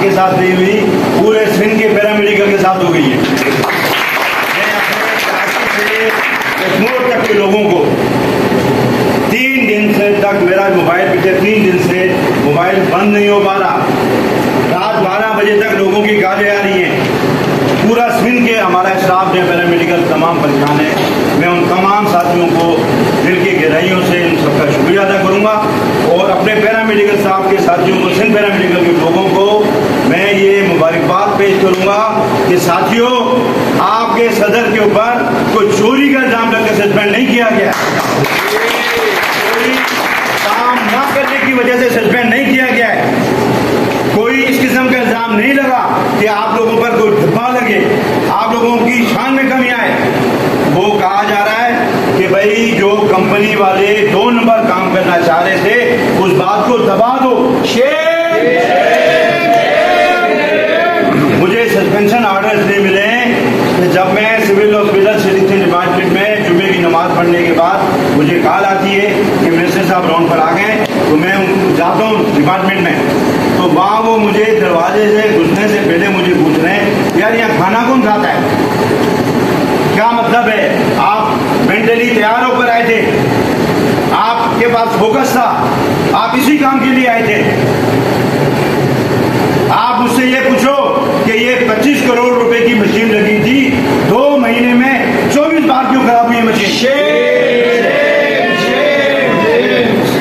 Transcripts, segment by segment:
आपके साथ नहीं हुई, पूरे सिंध के पैरामेडिकल के साथ हो गई है। मैं अपने कराची से कश्मीर तक के लोगों को 3 दिन से तक मेरा मोबाइल, पिछले 3 दिन से मोबाइल बंद नहीं हो पा रहा। रात 12 बजे तक लोगों की गालियाँ आ रही हैं। पूरा सिंध के हमारा स्टाफ जो पैरामेडिकल तमाम परेशान है। मैं उन तमाम साथियों को दिल की गहराइयों से इन सबका शुक्रिया अदा करूंगा और अपने पैरामेडिकल स्टाफ के साथियों को, सिंध पैरामेडिकल के लोगों को मैं ये मुबारकबाद पेश करूंगा कि साथियों, आपके सदर के ऊपर कोई चोरी का इल्जाम लगकर सस्पेंड नहीं किया गया, कोई काम न करने की वजह से सस्पेंड नहीं किया गया है, कोई इस किस्म का इल्जाम नहीं लगा कि आप लोगों पर कोई धब्बा लगे, आप लोगों की शान में कमी आए। वो कहा जा रहा है कि भाई जो कंपनी वाले 2 नंबर काम करना चाह रहे थे उस बात को दबा दो। मुझे सस्पेंशन ऑर्डर्स नहीं मिले कि जब मैं सिविल हॉस्पिटल सिटीजन डिपार्टमेंट में जुम्मे की नमाज पढ़ने के बाद मुझे कॉल आती है कि मिनिस्टर साहब राउंड पर आ गए, तो मैं जाता हूँ डिपार्टमेंट में, तो वहाँ वो मुझे दरवाजे से घुसने से पहले मुझे पूछ रहे हैं, यार यहाँ खाना कौन खाता है, क्या मतलब है, आप मेंटली तैयार होकर आए थे, आपके पास फोकस था, आप इसी काम के लिए आए थे। आप मुझसे ये पूछो कि ये 25 करोड़ रुपए की मशीन लगी थी, 2 महीने में 24 बार क्यों खराब हुई है मशीन?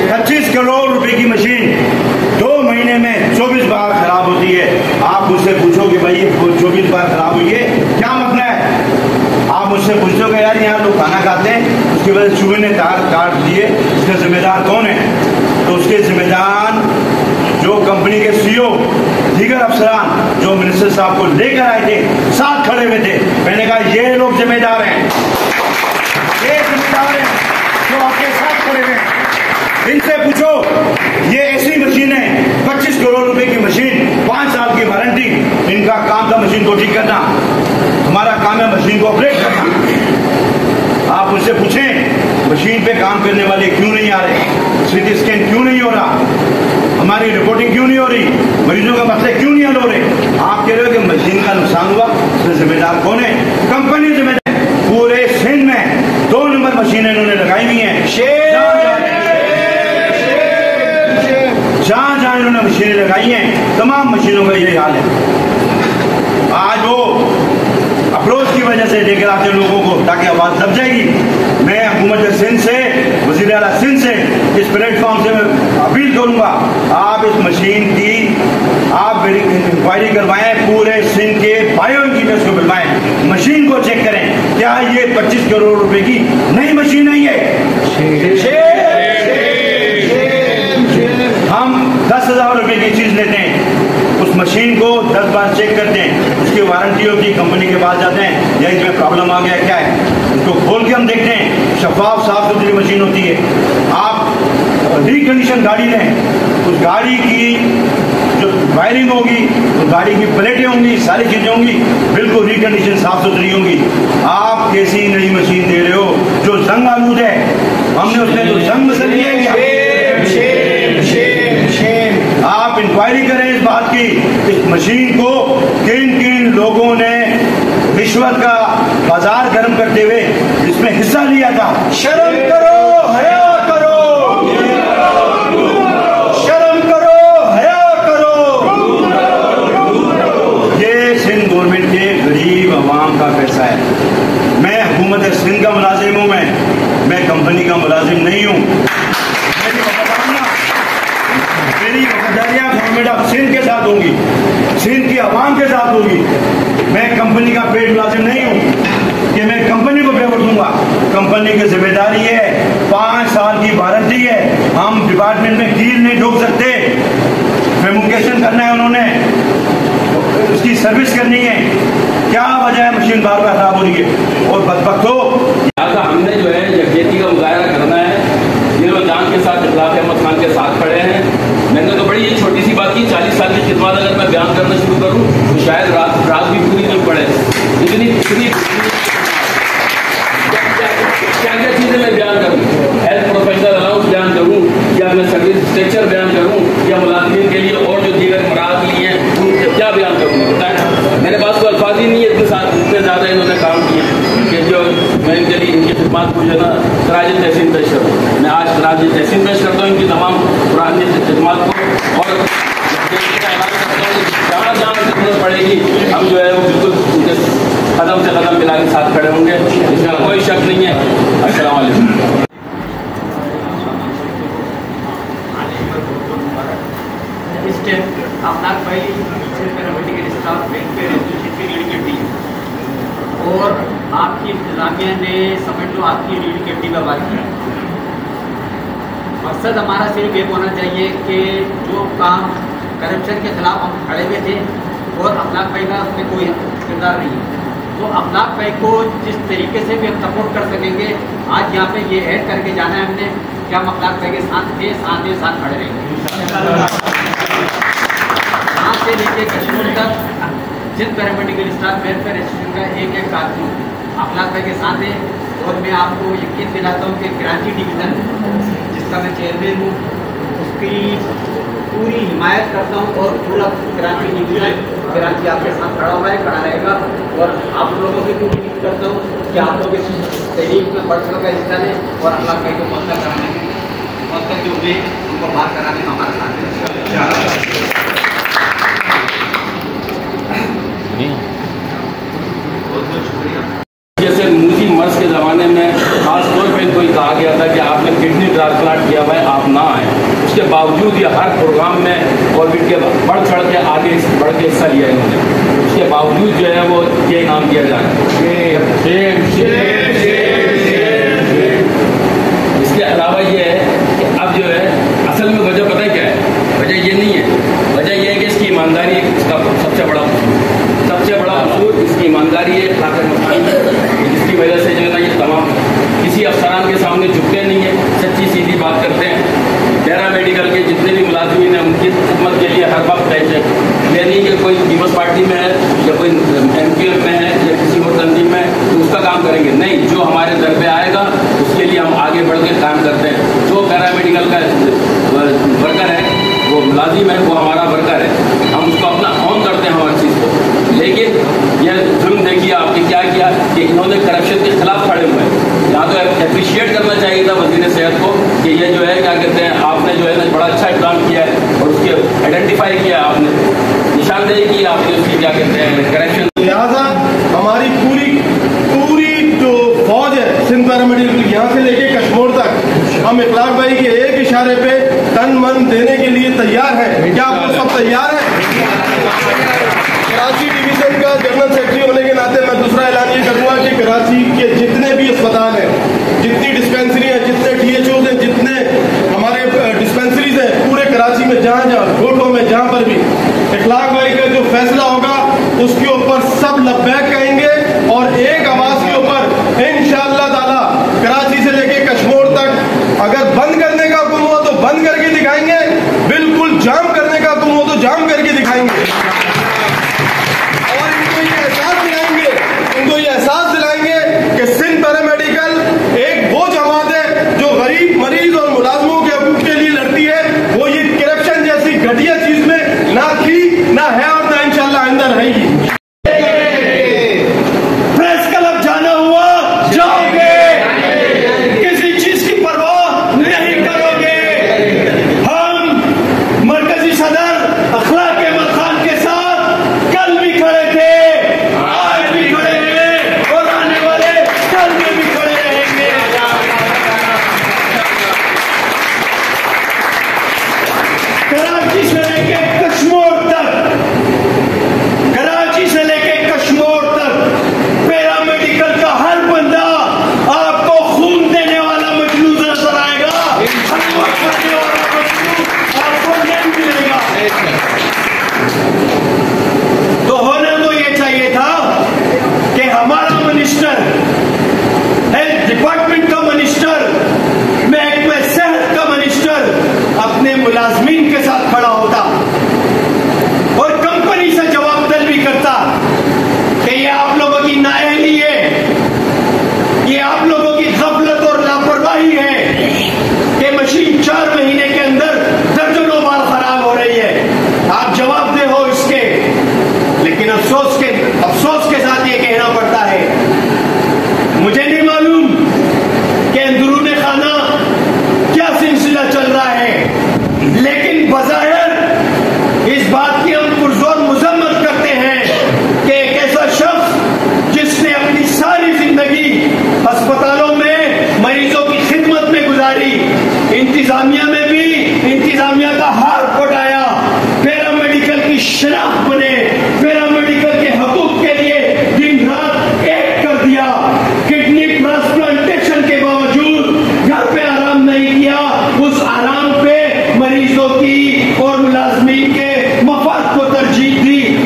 25 करोड़ रुपए की मशीन 2 महीने में 24 बार खराब होती है। आप मुझसे पूछो कि भाई 24 बार खराब हुई है, क्या मतलब है? आप मुझसे पूछते हो कि यार यहाँ लोग खाना खाते हैं, उसकी वजह से चूहे ने तार काट दिए, उसका जिम्मेदार कौन है? तो उसके जिम्मेदार जो कंपनी के सीईओ, दीगर अफसरान जो मिनिस्टर साहब को लेकर आए थे, साथ खड़े हुए थे। मैंने कहा ये लोग जिम्मेदार हैं, ये जिम्मेदार हैं जो आपके साथ खड़े हुए हैं। इनसे पूछो, ये ऐसी मशीन है, 25 करोड़ रुपए की मशीन, 5 साल की वारंटी, इनका काम था मशीन को ठीक करना, हमारा काम है मशीन को ऑपरेट करना। आप मुझसे पूछें मशीन पे काम करने वाले क्यों नहीं आ रहे, सीटी स्कैन क्यों नहीं हो रहा, हमारी रिपोर्टिंग क्यों नहीं हो रही, मरीजों का मसले क्यों नहीं हल हो रहे? आप कह रहे हो कि मशीन का नुकसान हुआ, उसमें जिम्मेदार कौन है? कंपनी जिम्मेदार। पूरे सिंध में 2 नंबर मशीनें इन्होंने लगाई हुई हैं, जहां जहां इन्होंने मशीनें लगाई हैं, तमाम मशीनों का यही हाल है। आज वो अप्रोच की वजह से लेकर आते लोगों को ताकि आवाज दब जाएगी। मैं हुकूमत सिंध से, वज़ीर आला सिंध से इस प्लेटफॉर्म से मैं अपील करूंगा, आप इस मशीन की आप इंक्वायरी करवाएं, पूरे सिंध के बायो इंजीनियर्स को बुलवाएं, मशीन को चेक करें, क्या ये 25 करोड़ रुपए की नई मशीन नहीं है? हम 10,000 रुपए की चीज लेते हैं, उस मशीन को 10 बार चेक करते हैं, उसकी वारंटी होती है, कंपनी के पास जाते हैं, या इसमें प्रॉब्लम आ गया क्या है, उसको खोल के हम देखते हैं, शफाफ साफ सुथरी मशीन होती है। आप रिकंडीशन गाड़ी लें, उस गाड़ी की जो वायरिंग होगी, तो गाड़ी की प्लेटें होंगी, सारी चीजें होंगी, बिल्कुल रिकंडीशन साफ सुथरी होंगी। आप कैसी नई मशीन दे रहे हो जो जंग आलूद है, हमने उसने जो जंग मसल लिया है। आप इंक्वायरी करें इस बात की, इस मशीन को किन किन लोगों ने रिश्वत का बाजार गर्म करते हुए इसमें हिस्सा लिया था। शर्म करो, हया करो, शर्म करो, हया करो। ये सिंध गवर्नमेंट के गरीब अवाम का पैसा है। मैं हुकूमत सिंध का मुलाजिम हूं, मैं कंपनी का मुलाजिम नहीं हूं। मेरी वफादारियां गवर्नमेंट ऑफ सिंध के साथ होंगी, सिंध की आवाम के साथ होगी। मैं कंपनी का पेड मुलाजिम नहीं हूं कि मैं कंपनी को फेवर दूंगा। कंपनी की जिम्मेदारी है, 5 साल की वारंटी है, हम डिपार्टमेंट में कील नहीं ठोक सकते। फेमुकेशन करना है उन्होंने, उसकी सर्विस करनी है। क्या वजह है मशीन बार बार खराब हो रही है? और बदबख्तों, हमने जो है यकजहती का मुजाहरा करना है। ये लोग जान के साथ इखलाक अहमद खान के साथ खड़े हैं। मैंने तो बड़ी ये छोटी सी बात की, 40 साल की खिदमत अगर मैं बयान करना शुरू करूं तो शायद रात भी पूरी नहीं पड़े। इतनी क्या क्या चीजें मैं बयान करूं, हेल्थ प्रोफेशनल अलाउंस बयान करूं, या मैं सर्विस स्ट्रक्चर बयान करूं, या मुलाजिमीन के लिए और जो दीगर मराहत लिए हैं उनके क्या है ना खराज तहसीन पेश करूँ। मैं आज खराज तहसीन पेश करता हूँ इनकी तमाम पुरानी खिदमत को, और जहाँ जहाँ जरूरत पड़ेगी हम जो है वो बिल्कुल उनके कदम से कदम मिला के साथ खड़े होंगे, इसमें कोई शक नहीं है। अस्सलाम वालेकुम। इस टाइम अफनाक भाई पैरामेडिकल स्टाफ वेलफेयर एसोसिएशन की रीढ़ की हड्डी है, और आपकी इंतजामिया ने समझ लो आपकी रीढ़ की हड्डी का बात किया। मकसद हमारा सिर्फ ये होना चाहिए कि जो काम करप्शन के खिलाफ हम खड़े हुए थे और अफनाक भाई का उसमें कोई किरदार नहीं है, तो अफनाक भाई को जिस तरीके से भी हम सपोर्ट कर सकेंगे, आज यहाँ पे ये ऐड करके जाना है हमने कि हम अफनाक भाई के साथ थे, साथ खड़े रहेंगे। यहाँ से लेके कश्मीर तक जिन पैरामेडिकल स्टाफ वेलफेयर एसोसिएशन का एक कारकुन अफनाक भाई के साथ है, और मैं आपको यकीन दिलाता हूँ कि कराची डिवीज़न जिसका मैं चेयरमैन हूँ उसकी पूरी हिमायत करता हूँ, और पूरा कराची डिवीज़न कराची आपके साथ खड़ा हुआ है, खड़ा रहेगा, और आप लोगों की पूरी उम्मीद करता हूँ कि आप लोग इस तहरीक में बढ़ चढ़ का हिस्सा लें और अफनाक भाई को मौका कराने मौका जो हुए उनको बात कराने में हमारा साथ है। जैसे मूसी मर्ज के ज़माने में खास तौर पर कोई कहा गया था कि आपने किडनी ट्रांसप्लांट किया हुआ है, आप ना आए, उसके बावजूद ये हर प्रोग्राम में कोविड के बढ़ चढ़ के आगे बढ़ के हिस्सा लिया इन्होंने, उसके बावजूद जो है वो ये इनाम दिया जा रहा है। इसके अलावा ये है कि अब जो है असल में वजह पता है क्या है? वजह ये नहीं है, वजह ये है कि इसकी ईमानदारी इसका सबसे बड़ा कसूर इसकी ईमानदारी है, जिसकी वजह से जो है ना ये तमाम किसी अफसरान के सामने झुकते नहीं है, सच्ची सीधी बात करते हैं। पैरा मेडिकल के जितने भी मुलाजिमीन हैं उनकी खिदमत के लिए हर वक्त टेंशन, ये नहीं कि कोई पीपल्स पार्टी में है या कोई MQM में है या किसी और तंजीम में है तो उसका काम करेंगे, नहीं, जो हमारे दर पे आएगा उसके लिए हम आगे बढ़ के काम करते हैं। जो पैरा मेडिकल का वर्कर है वो मुलाजिम है, वो हमारा वर्कर है, हम उसको अपना ऑन करते हैं हर चीज़ को। लेकिन यह जुल्म देखिए आपने क्या किया कि इन्होंने करप्शन के खिलाफ खड़े हुए हैं। यहाँ तो अप्रिशिएट करना चाहिए था वज़ीर सेहत को कि ये जो है क्या कहते हैं आपने जो है ना बड़ा अच्छा इक़दाम किया है और उसके आइडेंटिफाई किया, आपने निशानदेही की, आपने उसकी क्या कहते हैं करप्शन। लिहाजा हमारी पूरी जो फौज है सिंध पैरामेडिकल यहाँ से लेके कश्मीर तक हम इखलाक भाई के एक इशारे पे तन मन देने के लिए तैयार हैं। क्या आप लोग सब तैयार हैं? कराची डिवीजन का जनरल सेक्रेटरी होने के नाते मैं दूसरा ऐलान ये करूँगा कि कराची के जितने भी अस्पताल हैं, जितनी डिस्पेंसरी हैं, जितने DHOs हैं, जितने हमारे डिस्पेंसरीज हैं, पूरे कराची में जहाँ घोटों में जहाँ पर भी इखलाक भाई का जो फैसला होगा उसके ऊपर सब लब्बैक कहेंगे, और एक आवाज के ऊपर इंशाअल्लाह ताला कराची से लेके कश्मीर तक अगर बंद करने का हुक्म हो तो बंद करके दिखाएंगे, बिल्कुल जाम करने का हुक्म हो तो जाम करके दिखाएंगे, और इनको ये एहसास दिलाएंगे कि सिंध पैरामेडिकल एक वो जमात है जो गरीब मरीज और मुलाजमों के हकूक के लिए लड़ती है। वो ये करप्शन जैसी घटिया चीज में ना थी, ना है और ना इंशाअल्लाह आइंदा रहेगी। प्रेस क्लब जाना हुआ जाओगे, किसी चीज की परवाह नहीं करोगे। हम मरकजी सदर अखलाक अहमद खान के साथ कल भी खड़े थे, आज भी खड़े हैं और आने वाले कल में भी खड़े रहेंगे। कराची से लेके कश्मीर तक, कराची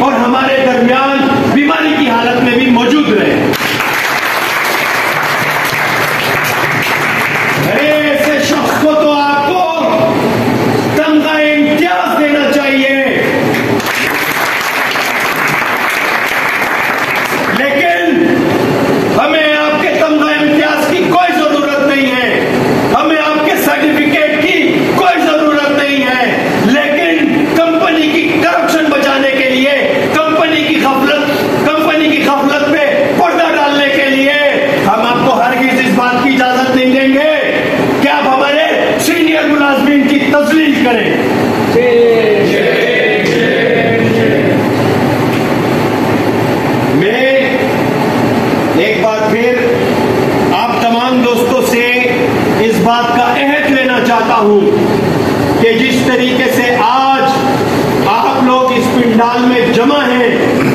और हमारे दरमियान बीमारी की हालत में भी मौजूद रहे। ऐसे शख्स को तो आपको तमगा इम्तियाज देना चाहिए, लेकिन हमें आपके तमगा इम्तियाज की कोई जरूरत नहीं है, हमें आपके सर्टिफिकेट की कोई जरूरत नहीं है, लेकिन कंपनी की करप्शन बचाने के लिए, कंपनी की गफलत पे पर्दा डालने के लिए हम आपको हरगिज़ इस बात की इजाजत नहीं देंगे कि आप हमारे सीनियर मुलाजमीन की तजलील करें। मैं एक बार फिर आप तमाम दोस्तों से इस बात का अहद लेना चाहता हूं कि जिस तरीके से आज आप लोग इस पिंडाल में जमा हैं,